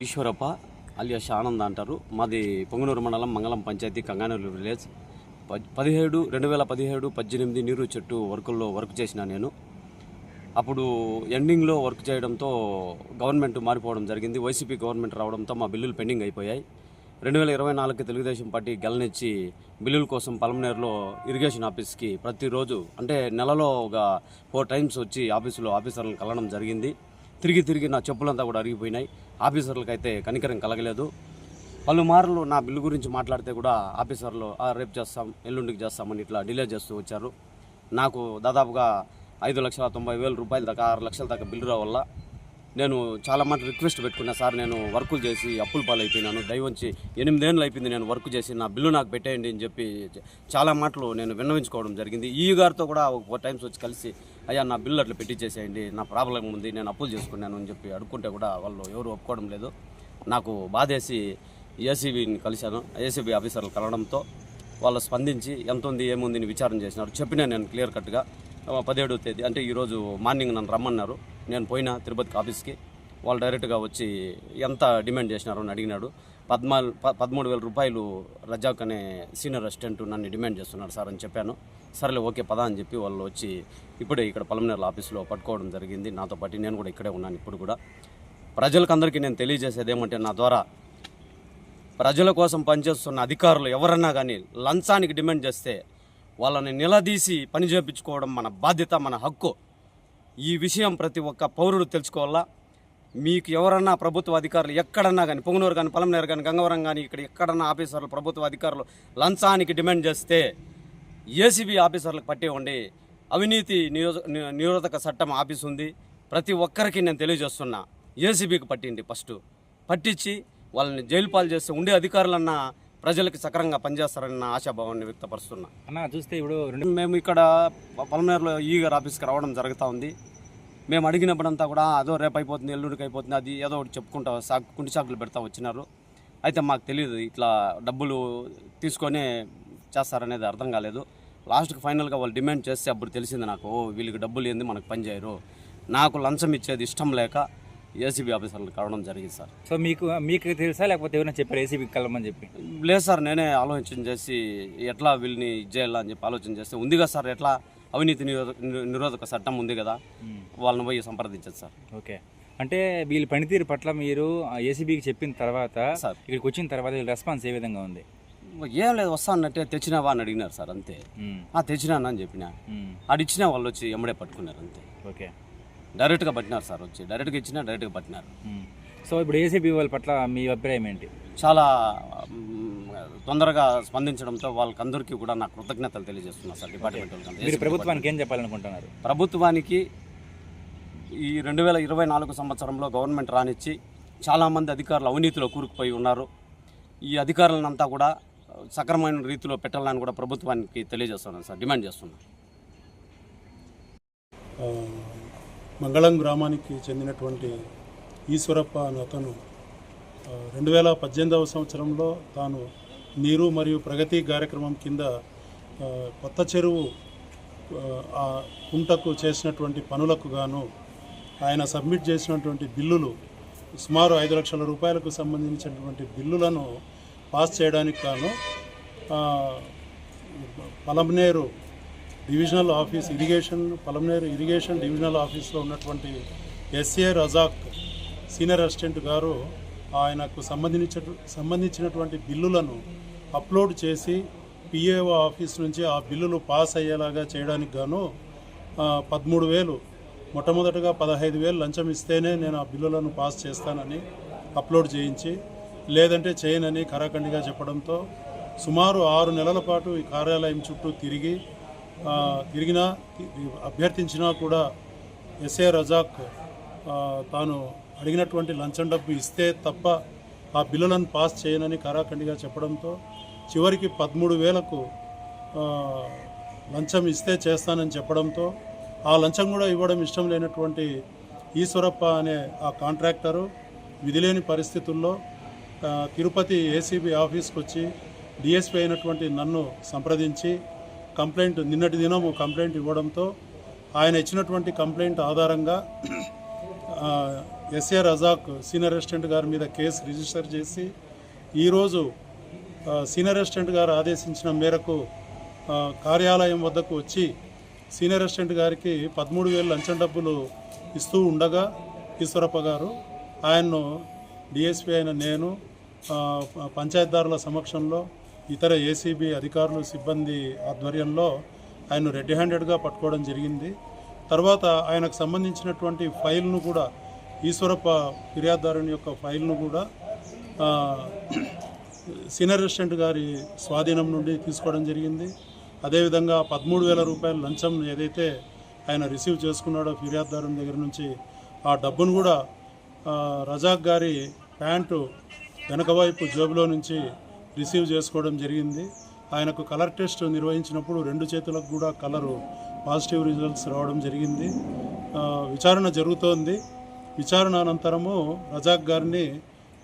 Eeshwarappa alias Anand అంటారు. మాది పొంగనూరు మండలం మంగళం పంచాయతీ కంగానూరు విలేజ్. 2017-18 నీరు చెట్టు వర్కుల్లో వర్క్ చేసిన నేను. అప్పుడు ఎండింగ్లో వర్క్ చేయడంతో గవర్నమెంట్ మారిపోవడం జరిగింది. వైసీపీ గవర్నమెంట్ రావడంతో మా బిల్లులు పెండింగ్ అయిపోయాయి. 2024కి తెలుగుదేశం పార్టీ గెలనిచ్చి బిల్లుల కోసం పలమనేరులో ఇరిగేషన్ ఆఫీస్కి ప్రతిరోజు అంటే నెలలో ఒక 4 టైమ్స్ వచ్చి ఆఫీసర్లను కలవడం జరిగింది. తిరిగి నా చెప్పులంతా కూడా అరిగిపోయినాయి. ఆఫీసర్లకైతే కనికరం కలగలేదు. పలుమార్లు నా బిల్లు గురించి మాట్లాడితే కూడా ఆఫీసర్లు రేపు చేస్తాం, ఎల్లుండికి చేస్తామని ఇట్లా డిలే చేస్తూ వచ్చారు. నాకు దాదాపుగా 5,90,000 రూపాయల దాకా 6 లక్షల దాకా బిల్లు రావల్ల నేను చాలా మాట రిక్వెస్ట్ పెట్టుకున్నా. సార్, నేను వర్కులు చేసి అప్పుల పాలైపోయినాను, దయవంచి 8 ఏళ్ళు అయిపోయింది నేను వర్క్ చేసి, నా బిల్లు నాకు పెట్టేయండి అని చెప్పి చాలా మాటలు నేను విన్నవించుకోవడం జరిగింది. ఈ గారితో కూడా ఒక 4 టైమ్స్ వచ్చి కలిసి, అయ్యా నా బిల్లు అట్లా పెట్టించేసేయండి, నా ప్రాబ్లం ఉంది, నేను అప్పులు చేసుకున్నాను అని చెప్పి అడుక్కుంటే కూడా వాళ్ళు ఎవరు ఒప్పుకోవడం లేదు. నాకు బాధేసి ఏసీబీని కలిశాను. ఏసీబీ ఆఫీసర్లు కలవడంతో వాళ్ళు స్పందించి ఎంత ఉంది ఏముంది అని విచారణ చేసినారు. చెప్పినా నేను క్లియర్ కట్గా 17వ తేదీ అంటే ఈరోజు మార్నింగ్ నన్ను రమ్మన్నారు. నేను పోయినా తిరుపతికి ఆఫీస్కి. వాళ్ళు డైరెక్ట్గా వచ్చి ఎంత డిమాండ్ చేసినారు అని అడిగినాడు. 13,000 రూపాయలు రజాక్ అనే సీనియర్ అసిస్టెంట్ నన్ను డిమాండ్ చేస్తున్నాడు సార్ అని చెప్పాను. సరేలే ఓకే పదా అని చెప్పి వాళ్ళు వచ్చి ఇప్పుడే ఇక్కడ పలమనేరుల ఆఫీస్లో పట్టుకోవడం జరిగింది. నాతో పాటు నేను కూడా ఇక్కడే ఉన్నాను. ఇప్పుడు కూడా ప్రజలకందరికీ నేను తెలియజేసేది ఏమంటే, నా ద్వారా ప్రజల కోసం పనిచేస్తున్న అధికారులు ఎవరన్నా కానీ లంచానికి డిమాండ్ చేస్తే వాళ్ళని నిలదీసి పని చేయించుకోవడం మన బాధ్యత, మన హక్కు. ఈ విషయం ప్రతి ఒక్క పౌరుడు తెలుసుకోవాలా. మీకు ఎవరన్నా ప్రభుత్వ అధికారులు ఎక్కడన్నా కానీ, పొంగనూరు కానీ, పలమనేరు కానీ, గంగవరం కానీ, ఇక్కడ ఎక్కడన్నా ఆఫీసర్లు ప్రభుత్వ అధికారులు లంచానికి డిమాండ్ చేస్తే ఏసీబీ ఆఫీసర్లకు పట్టివ్వండి. అవినీతి నిరోధక చట్టం ఆఫీస్ ఉంది. ప్రతి ఒక్కరికి నేను తెలియజేస్తున్నా, ఏసీబీకి పట్టిండి. ఫస్ట్ పట్టించి వాళ్ళని జైలు పాలు చేస్తే ఉండే అధికారులన్నా ప్రజలకి సక్రంగా పనిచేస్తారన్న ఆశాభావాన్ని వ్యక్తపరుస్తున్నా. అన్న చూస్తే ఇప్పుడు మేము ఇక్కడ పలమనేరులో ఈగర్ ఆఫీస్కి రావడం జరుగుతూ ఉంది. మేము అడిగినప్పుడంతా కూడా అదో రేపు అయిపోతుంది, ఎల్లుడికి అయిపోతుంది, అది ఏదో ఒకటి చెప్పుకుంటా కుంటి సాకులు పెడతా వచ్చినారు. అయితే మాకు తెలియదు ఇట్లా డబ్బులు తీసుకొని చేస్తారనేది అర్థం కాలేదు. లాస్ట్కి ఫైనల్గా వాళ్ళు డిమాండ్ చేస్తే అప్పుడు తెలిసింది నాకు, వీళ్ళకి డబ్బులు ఏంది మనకు పని చేయరు. నాకు లంచం ఇచ్చేది ఇష్టం లేక ఏసీబీ ఆఫీసర్లు కావడం జరిగింది సార్. సో మీకు తెలుసా లేకపోతే ఏమైనా చెప్పారు ఏసీబీకి కలమని చెప్పి? లేదు సార్, నేనే ఆలోచన చేసి ఎట్లా వీళ్ళని ఇచ్చేయాలా అని చెప్పి ఆలోచన చేస్తే ఉంది కదా సార్, ఎట్లా అవినీతి నిరోధక చట్టం ఉంది కదా, వాళ్ళని పోయి సంప్రదించదు సార్. ఓకే, అంటే వీళ్ళ పనితీరు పట్ల మీరు ఏసీబీకి చెప్పిన తర్వాత సార్ ఇక్కడికి వచ్చిన తర్వాత వీళ్ళ రెస్పాన్స్ ఏ విధంగా ఉంది? ఏం లేదు, వస్తానంటే తెచ్చినావా అని అడిగినారు సార్. అంతే, తెచ్చినాను అని చెప్పిన. అడిచ్చినా వాళ్ళు వచ్చి ఎమ్మడే పట్టుకున్నారు అంతే. ఓకే, డైరెక్ట్గా పట్టినారు సార్. వచ్చి డైరెక్ట్గా ఇచ్చినా డైరెక్ట్గా పట్టినారు. సో ఇప్పుడు ఏసీబీ వాళ్ళ పట్ల మీ అభిప్రాయం ఏంటి? చాలా తొందరగా స్పందించడంతో వాళ్ళకందరికీ కూడా నా కృతజ్ఞతలు తెలియజేస్తున్నా సార్. డిపార్ట్మెంట్ మీరు ప్రభుత్వానికి ఏం చెప్పాలనుకుంటున్నారు? ప్రభుత్వానికి ఈ 2024 సంవత్సరంలో గవర్నమెంట్ రానిచ్చి చాలామంది అధికారులు అవినీతిలో కూరుకుపోయి ఉన్నారు. ఈ అధికారులనంతా కూడా సక్రమైన రీతిలో పెట్టాలని కూడా ప్రభుత్వానికి తెలియజేస్తున్నాను సార్, డిమాండ్ చేస్తున్నాను. మంగళం గ్రామానికి చెందినటువంటి ఈశ్వరప్ప అనే అతను 2018వ సంవత్సరంలో తాను నీరు మరియు ప్రగతి కార్యక్రమం కింద కొత్త చెరువు ఆ కుంటకు చేసినటువంటి పనులకు గాను ఆయన సబ్మిట్ చేసినటువంటి బిల్లులు సుమారు 5 లక్షల రూపాయలకు సంబంధించినటువంటి బిల్లులను పాస్ చేయడానికి గాను Palamaner divisional office Palamaner irrigation divisional ఆఫీస్లో ఉన్నటువంటి ఎస్ఏ రజాక్ సీనియర్ అసిస్టెంట్ గారు ఆయనకు సంబంధించినటువంటి బిల్లులను అప్లోడ్ చేసి పిఏఓ ఆఫీస్ నుంచి ఆ బిల్లులు పాస్ అయ్యేలాగా చేయడానికి గాను 13,000 మొట్టమొదటగా 15,000 లంచం ఇస్తేనే నేను ఆ బిల్లులను పాస్ చేస్తానని అప్లోడ్ చేయించి, లేదంటే చేయనని ఖరాఖండిగా చెప్పడంతో సుమారు 6 నెలల పాటు ఈ కార్యాలయం చుట్టూ తిరిగినా అభ్యర్థించినా కూడా ఎస్ఏ రజాక్ తాను అడిగినటువంటి లంచం డబ్బు ఇస్తే తప్ప ఆ బిల్లులను పాస్ చేయనని ఖరాఖండిగా చెప్పడంతో చివరికి 13,000కు లంచం ఇస్తే చేస్తానని చెప్పడంతో ఆ లంచం కూడా ఇవ్వడం ఇష్టం లేనటువంటి ఈశ్వరప్ప అనే ఆ కాంట్రాక్టరు విధిలేని పరిస్థితుల్లో తిరుపతి ఏసీబీ ఆఫీస్కి వచ్చి డిఎస్పీ అయినటువంటి నన్ను సంప్రదించి నిన్నటి దినము కంప్లైంట్ ఇవ్వడంతో ఆయన ఇచ్చినటువంటి కంప్లైంట్ ఆధారంగా ఎస్ఏ రజాక్ సీనియర్ అసిస్టెంట్ గారి మీద కేసు రిజిస్టర్ చేసి ఈరోజు సీనియర్ అసిస్టెంట్ గారు ఆదేశించిన మేరకు కార్యాలయం వద్దకు వచ్చి సీనియర్ అసిస్టెంట్ గారికి 13,000 లంచం డబ్బులు ఇస్తూ ఉండగా ఈశ్వరప్ప గారు ఆయన్ను డిఎస్పీ అయిన నేను పంచాయతీదారుల సమక్షంలో ఇతర ఏసీబీ అధికారులు సిబ్బంది ఆధ్వర్యంలో ఆయన రెడ్ హ్యాండెడ్గా పట్టుకోవడం జరిగింది. తర్వాత ఆయనకు సంబంధించినటువంటి ఫైల్ను కూడా ఈశ్వరప్ప ఫిర్యాదుదారుని యొక్క ఫైల్ను కూడా సీనియర్ అసిస్టెంట్ గారి స్వాధీనం నుండి తీసుకోవడం జరిగింది. అదేవిధంగా 13,000 రూపాయల లంచం ఏదైతే ఆయన రిసీవ్ చేసుకున్నాడో ఫిర్యాదుదారుని దగ్గర నుంచి ఆ డబ్బును కూడా రజాక్ గారి ప్యాంటు వెనక వైపు జేబులో నుంచి రిసీవ్ చేసుకోవడం జరిగింది. ఆయనకు కలర్ టెస్ట్ నిర్వహించినప్పుడు 2 చేతులకు కూడా కలరు పాజిటివ్ రిజల్ట్స్ రావడం జరిగింది. విచారణ జరుగుతోంది. విచారణ అనంతరము రజాక్ గారిని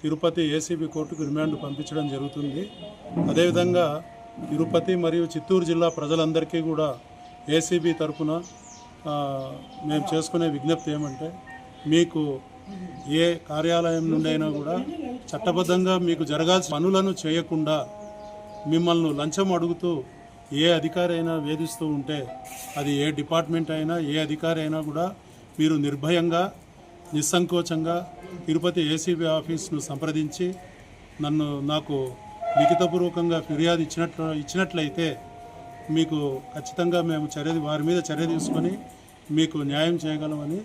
తిరుపతి ఏసీబీ కోర్టుకు రిమాండ్ పంపించడం జరుగుతుంది. అదేవిధంగా తిరుపతి మరియు చిత్తూరు జిల్లా ప్రజలందరికీ కూడా ఏసీబీ తరఫున మేము చేసుకునే విజ్ఞప్తి ఏమంటే, మీకు ఏ కార్యాలయం నుండి అయినా కూడా చట్టబద్ధంగా మీకు జరగాల్సిన పనులను చేయకుండా మిమ్మల్ని లంచం అడుగుతూ ఏ అధికారి అయినా వేధిస్తూ ఉంటే, అది ఏ డిపార్ట్మెంట్ అయినా ఏ అధికారి అయినా కూడా మీరు నిర్భయంగా నిస్సంకోచంగా తిరుపతి ఏసీబీ ఆఫీస్ను సంప్రదించి నాకు లిఖితపూర్వకంగా ఫిర్యాదు ఇచ్చినట్లయితే మీకు ఖచ్చితంగా మేము వారి మీద చర్య తీసుకొని మీకు న్యాయం చేయగలమని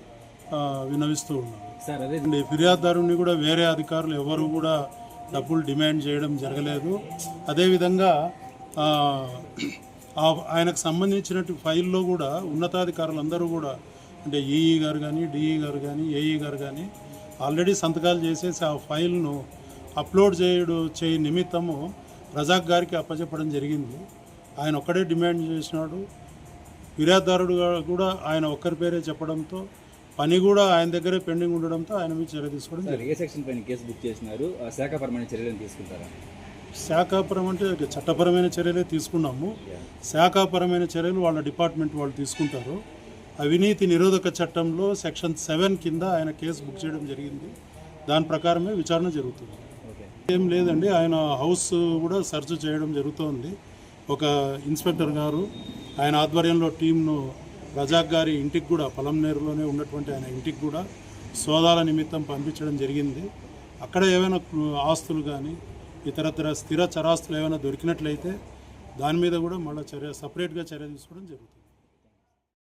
విన్నవిస్తూ ఉన్నాము. సార్ అదే ఫిర్యాదుదారుని కూడా వేరే అధికారులు ఎవరు కూడా డబ్బులు డిమాండ్ చేయడం జరగలేదు. అదేవిధంగా ఆయనకు సంబంధించినట్టు ఫైల్లో కూడా ఉన్నతాధికారులందరూ కూడా అంటే ఈఈ గారు కానీ డిఈ గారు కానీ ఏఈ గారు కానీ ఆల్రెడీ సంతకాలు చేసేసి ఆ ఫైల్ను అప్లోడ్ చేయ నిమిత్తము రజాక్ గారికి అప్పచెప్పడం జరిగింది. ఆయన ఒక్కడే డిమాండ్ చేసినాడు. ఫిర్యాదుదారుడు కూడా ఆయన ఒక్కరి పేరే చెప్పడంతో పని కూడా ఆయన దగ్గరే పెండింగ్ ఉండడంతో ఆయన మీద చర్య తీసుకోవడం జరిగింది. ఏ సెక్షన్ పైన కేసు బుక్ చేసినారు? శాఖాపరమైన చర్యలను తీసుకుంటారా? శాఖాపరం అంటే చట్టపరమైన చర్యలే తీసుకున్నాము. శాఖాపరమైన చర్యలు వాళ్ళ డిపార్ట్మెంట్ వాళ్ళు తీసుకుంటారు. అవినీతి నిరోధక చట్టంలో సెక్షన్ 7 కింద ఆయన కేసు బుక్ చేయడం జరిగింది. దాని ప్రకారమే విచారణ జరుగుతుంది. ఏం లేదండి, ఆయన హౌస్ కూడా సెర్చ్ చేయడం జరుగుతోంది. ఒక ఇన్స్పెక్టర్ గారు ఆయన ఆధ్వర్యంలో టీంను రజాక్ గారి ఇంటికి కూడా పలంనేరులోనే ఉన్నటువంటి ఆయన ఇంటికి కూడా సోదాల నిమిత్తం పంపించడం జరిగింది. అక్కడ ఏమైనా ఆస్తులు కానీ ఇతరత్ర స్థిర చరాస్తులు ఏమైనా దొరికినట్లయితే దాని మీద కూడా మళ్ళీ సపరేట్గా చర్య తీసుకోవడం జరుగుతుంది.